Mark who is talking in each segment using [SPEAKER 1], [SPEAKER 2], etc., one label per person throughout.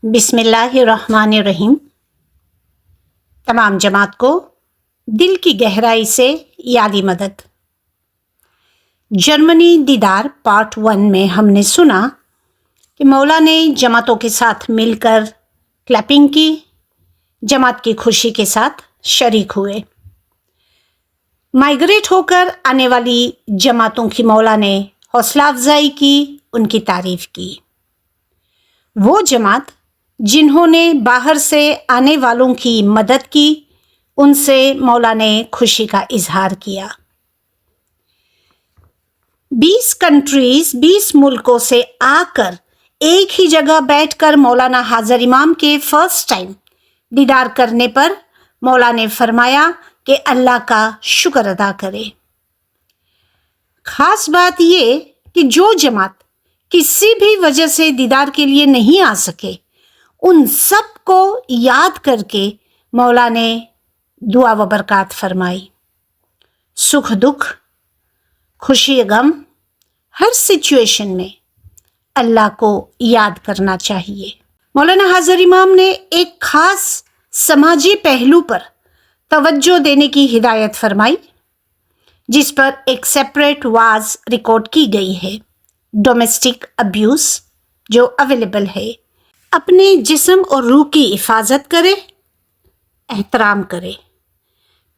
[SPEAKER 1] بسم اللہ الرحمن الرحیم۔ تمام جماعت کو دل کی گہرائی سے یادی مدد۔ جرمنی دیدار پارٹ 1 میں ہم نے سنا کہ مولا نے جماعتوں کے ساتھ مل کر کلیپنگ کی، جماعت کی خوشی کے ساتھ شریک ہوئے۔ مائیگریٹ ہو کر آنے والی جماعتوں کی مولا نے حوصلہ افزائی کی، ان کی تعریف کی۔ وہ جماعت جنہوں نے باہر سے آنے والوں کی مدد کی، ان سے مولا نے خوشی کا اظہار کیا۔ 20 کنٹریز 20 ملکوں سے آ کر ایک ہی جگہ بیٹھ کر مولانا حاضر امام کے فرسٹ ٹائم دیدار کرنے پر مولا نے فرمایا کہ اللہ کا شکر ادا کرے۔ خاص بات یہ کہ جو جماعت کسی بھی وجہ سے دیدار کے لیے نہیں آ سکے، ان سب کو یاد کر کے مولا نے دعا و برکات فرمائی۔ سکھ دکھ، خوشی غم، ہر سچویشن میں اللہ کو یاد کرنا چاہیے۔ مولانا حاضر امام نے ایک خاص سماجی پہلو پر توجہ دینے کی ہدایت فرمائی، جس پر ایک سیپریٹ واز ریکارڈ کی گئی ہے۔ ڈومیسٹک ابیوز جو اویلیبل ہے۔ اپنے جسم اور روح کی حفاظت کرے، احترام کرے۔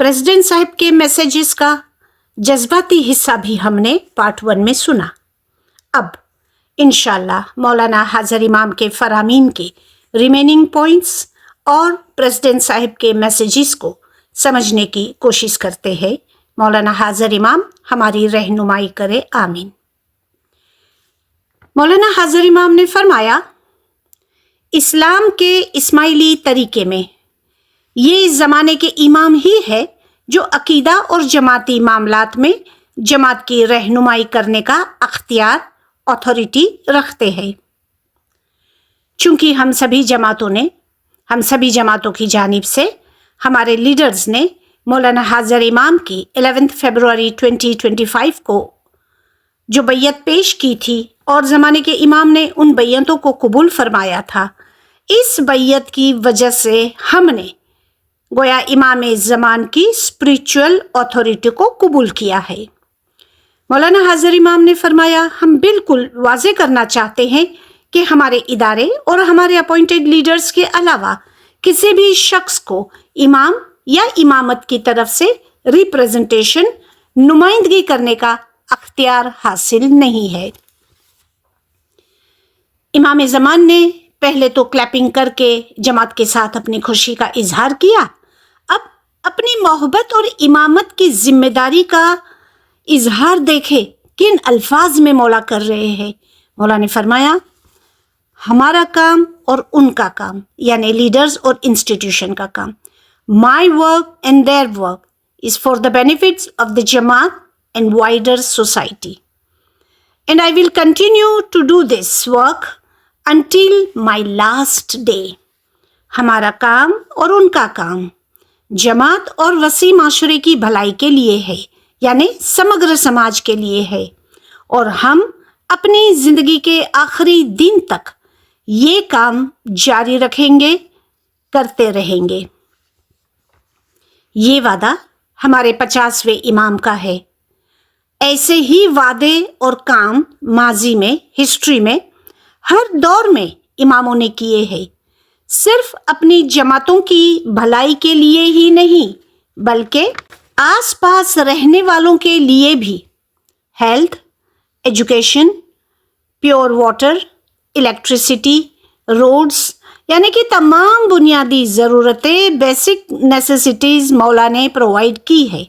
[SPEAKER 1] پریزیڈنٹ صاحب کے میسیجز کا جذباتی حصہ بھی ہم نے پارٹ 1 میں سنا۔ اب انشاءاللہ مولانا حاضر امام کے فرامین کے ریمیننگ پوائنٹس اور پریزیڈنٹ صاحب کے میسیجز کو سمجھنے کی کوشش کرتے ہیں۔ مولانا حاضر امام ہماری رہنمائی کرے، آمین۔ مولانا حاضر امام نے فرمایا، اسلام کے اسماعیلی طریقے میں یہ اس زمانے کے امام ہی ہے جو عقیدہ اور جماعتی معاملات میں جماعت کی رہنمائی کرنے کا اختیار، اتھارٹی رکھتے ہیں۔ چونکہ ہم سبھی جماعتوں کی جانب سے ہمارے لیڈرز نے مولانا حاضر امام کی 11 فروری 2025 کو جو بیعت پیش کی تھی اور زمانے کے امام نے ان بیعتوں کو قبول فرمایا تھا، اس بیعت کی وجہ سے ہم نے گویا امام زمان کی اسپریچول اتھارٹی کو قبول کیا ہے۔ مولانا حاضر امام نے فرمایا، ہم بالکل واضح کرنا چاہتے ہیں کہ ہمارے ادارے اور ہمارے اپوائنٹڈ لیڈرز کے علاوہ کسی بھی شخص کو امام یا امامت کی طرف سے ریپریزنٹیشن، نمائندگی کرنے کا اختیار حاصل نہیں ہے۔ امام زمان نے پہلے تو کلیپنگ کر کے جماعت کے ساتھ اپنی خوشی کا اظہار کیا، اب اپنی محبت اور امامت کی ذمہ داری کا اظہار دیکھے کن الفاظ میں مولا کر رہے ہیں۔ مولا نے فرمایا، ہمارا کام اور ان کا کام، یعنی لیڈرز اور انسٹیٹیوشن کا کام، my work and their work is for the benefits of the Jamaat and wider society. And I will continue to do this work until my last day. ہمارا کام اور ان کا کام جماعت اور وسیع معاشرے کی بھلائی کے لیے ہے، یعنی سمگر سماج کے لیے ہے، اور ہم اپنی زندگی کے آخری دن تک یہ کام جاری رکھیں گے، کرتے رہیں گے۔ یہ وعدہ ہمارے 50ویں امام کا ہے۔ ایسے ہی وعدے اور کام ماضی میں، ہسٹری میں، ہر دور میں اماموں نے کیے ہیں، صرف اپنی جماعتوں کی بھلائی کے لیے ہی نہیں بلکہ آس پاس رہنے والوں کے لیے بھی۔ Health, education, pure water, electricity, roads, یعنی کہ تمام بنیادی ضرورتیں، بیسک نیسیسٹیز مولا نے پرووائڈ کی ہے۔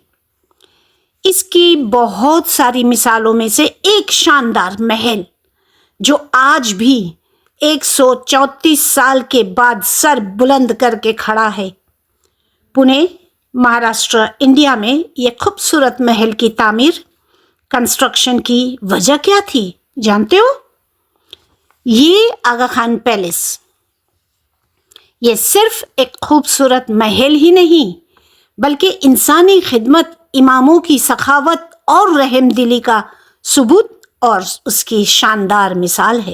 [SPEAKER 1] اس کی بہت ساری مثالوں میں سے ایک شاندار محل جو آج بھی 134 سال کے بعد سر بلند کر کے کھڑا ہے، پونے، مہاراشٹر، انڈیا میں یہ خوبصورت محل کی تعمیر، کنسٹرکشن کی وجہ کیا تھی جانتے ہو؟ یہ آغا خان پیلیس۔ یہ صرف ایک خوبصورت محل ہی نہیں بلکہ انسانی خدمت، اماموں کی سخاوت اور رحم دلی کا ثبوت اور اس کی شاندار مثال ہے۔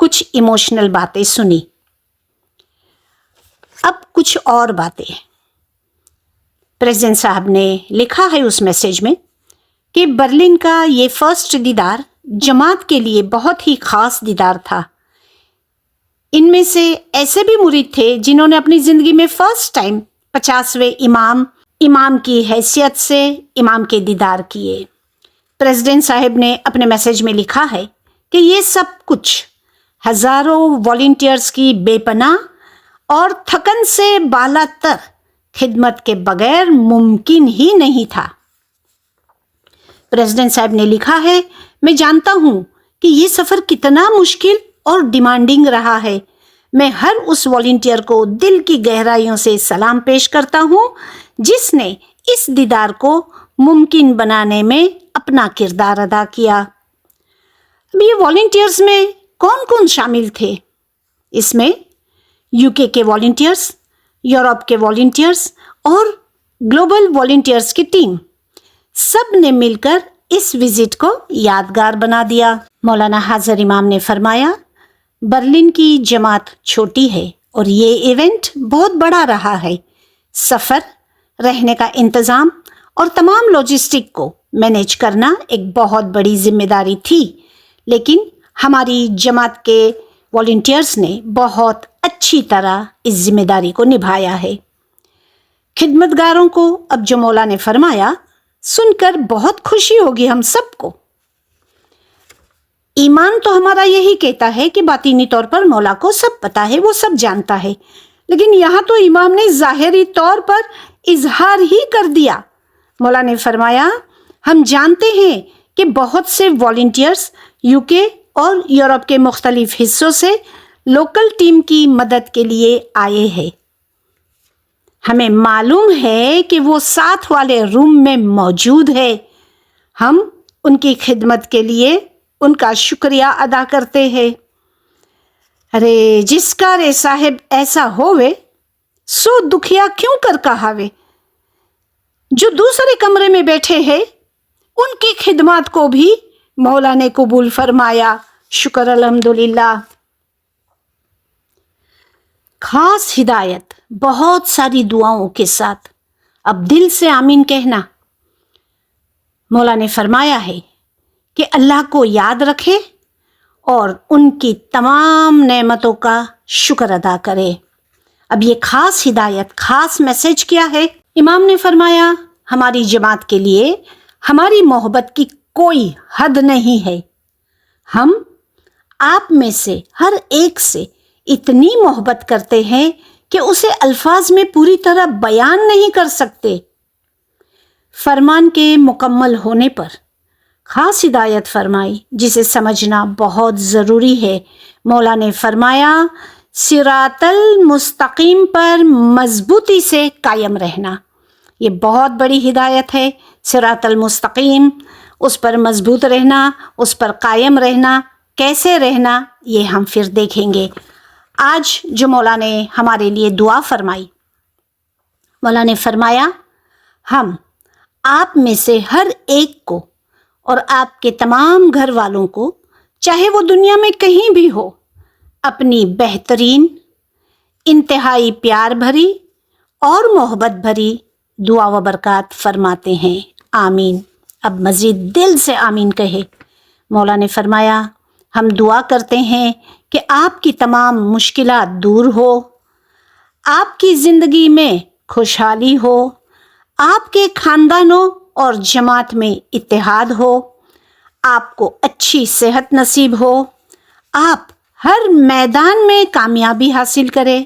[SPEAKER 1] کچھ ایموشنل باتیں سنی. اب کچھ اور باتیں. پریزیڈنٹ صاحب نے لکھا ہے اس میسیج میں کہ برلن کا یہ فرسٹ دیدار جماعت کے لیے بہت ہی خاص دیدار تھا. ان میں سے ایسے بھی مرید تھے جنہوں نے اپنی زندگی میں فرسٹ ٹائم 50ویں امام کی حیثیت سے امام کے دیدار کیے. پریزیڈنٹ صاحب نے اپنے میسیج میں لکھا ہے کہ یہ سب کچھ ہزاروں والنٹیئرز کی بے پناہ اور تھکن سے بالا تر خدمت کے بغیر ممکن ہی نہیں تھا. پریزیڈنٹ صاحب نے لکھا ہے، میں جانتا ہوں کہ یہ سفر کتنا مشکل اور ڈیمانڈنگ رہا ہے. میں ہر اس والنٹیئر کو دل کی گہرائیوں سے سلام پیش کرتا ہوں جس نے اس دیدار کو ممکن بنانے میں اپنا کردار ادا کیا. اب یہ والنٹیئرز میں کون کون شامل تھے؟ اس میں UK کے والنٹیئرز، یورپ کے والنٹیئرز اور گلوبل والنٹیئرز کی ٹیم سب نے مل کر اس وزٹ کو یادگار بنا دیا. مولانا حاضر امام نے فرمایا، برلن کی جماعت چھوٹی ہے اور یہ ایونٹ بہت بڑا رہا ہے. سفر، رہنے کا انتظام اور تمام لاجسٹک کو مینیج کرنا ایک بہت بڑی ذمہ داری تھی، لیکن ہماری جماعت کے والنٹیئرز نے بہت اچھی طرح اس ذمہ داری کو نبھایا ہے. خدمتگاروں کو اب جو مولا نے فرمایا سن کر بہت خوشی ہوگی ہم سب کو. ایمان تو ہمارا یہی کہتا ہے کہ باطینی طور پر مولا کو سب پتا ہے، وہ سب جانتا ہے، لیکن یہاں تو امام نے ظاہری طور پر اظہار ہی کر دیا. مولا نے فرمایا، ہم جانتے ہیں کہ بہت سے والنٹیئرز UK اور یورپ کے مختلف حصوں سے لوکل ٹیم کی مدد کے لیے آئے ہیں. ہمیں معلوم ہے کہ وہ ساتھ والے روم میں موجود ہے. ہم ان کی خدمت کے لیے ان کا شکریہ ادا کرتے ہیں. ارے جس کا رے صاحب ایسا ہووے سو دکھیا کیوں کر کہاوے. جو دوسرے کمرے میں بیٹھے ہیں ان کی خدمات کو بھی مولا نے قبول فرمایا. شکر الحمدللہ. خاص ہدایت بہت ساری دعاؤں کے ساتھ اب دل سے آمین کہنا. مولا نے فرمایا ہے کہ اللہ کو یاد رکھے اور ان کی تمام نعمتوں کا شکر ادا کرے. اب یہ خاص ہدایت، خاص میسج کیا ہے؟ امام نے فرمایا، ہماری جماعت کے لیے ہماری محبت کی کوئی حد نہیں ہے. ہم آپ میں سے ہر ایک سے اتنی محبت کرتے ہیں کہ اسے الفاظ میں پوری طرح بیان نہیں کر سکتے. فرمان کے مکمل ہونے پر خاص ہدایت فرمائی جسے سمجھنا بہت ضروری ہے. مولا نے فرمایا، صراط المستقیم پر مضبوطی سے قائم رہنا. یہ بہت بڑی ہدایت ہے. صراط المستقیم، اس پر مضبوط رہنا، اس پر قائم رہنا. کیسے رہنا یہ ہم پھر دیکھیں گے. آج جو مولا نے ہمارے لیے دعا فرمائی، مولا نے فرمایا، ہم آپ میں سے ہر ایک کو اور آپ کے تمام گھر والوں کو، چاہے وہ دنیا میں کہیں بھی ہو، اپنی بہترین، انتہائی پیار بھری اور محبت بھری دعا و برکات فرماتے ہیں. آمین. اب مزید دل سے آمین کہے. مولا نے فرمایا، ہم دعا کرتے ہیں کہ آپ کی تمام مشکلات دور ہو، آپ کی زندگی میں خوشحالی ہو، آپ کے خاندانوں اور جماعت میں اتحاد ہو، آپ کو اچھی صحت نصیب ہو، آپ ہر میدان میں کامیابی حاصل کرے.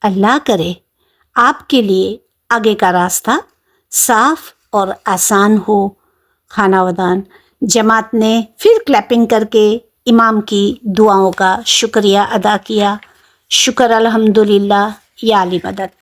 [SPEAKER 1] اللہ کرے آپ کے لیے آگے کا راستہ صاف اور آسان ہو. خانہ ودان. جماعت نے پھر کلیپنگ کر کے امام کی دعاؤں کا شکریہ ادا کیا. شکر الحمدللہ. یا علی مدد.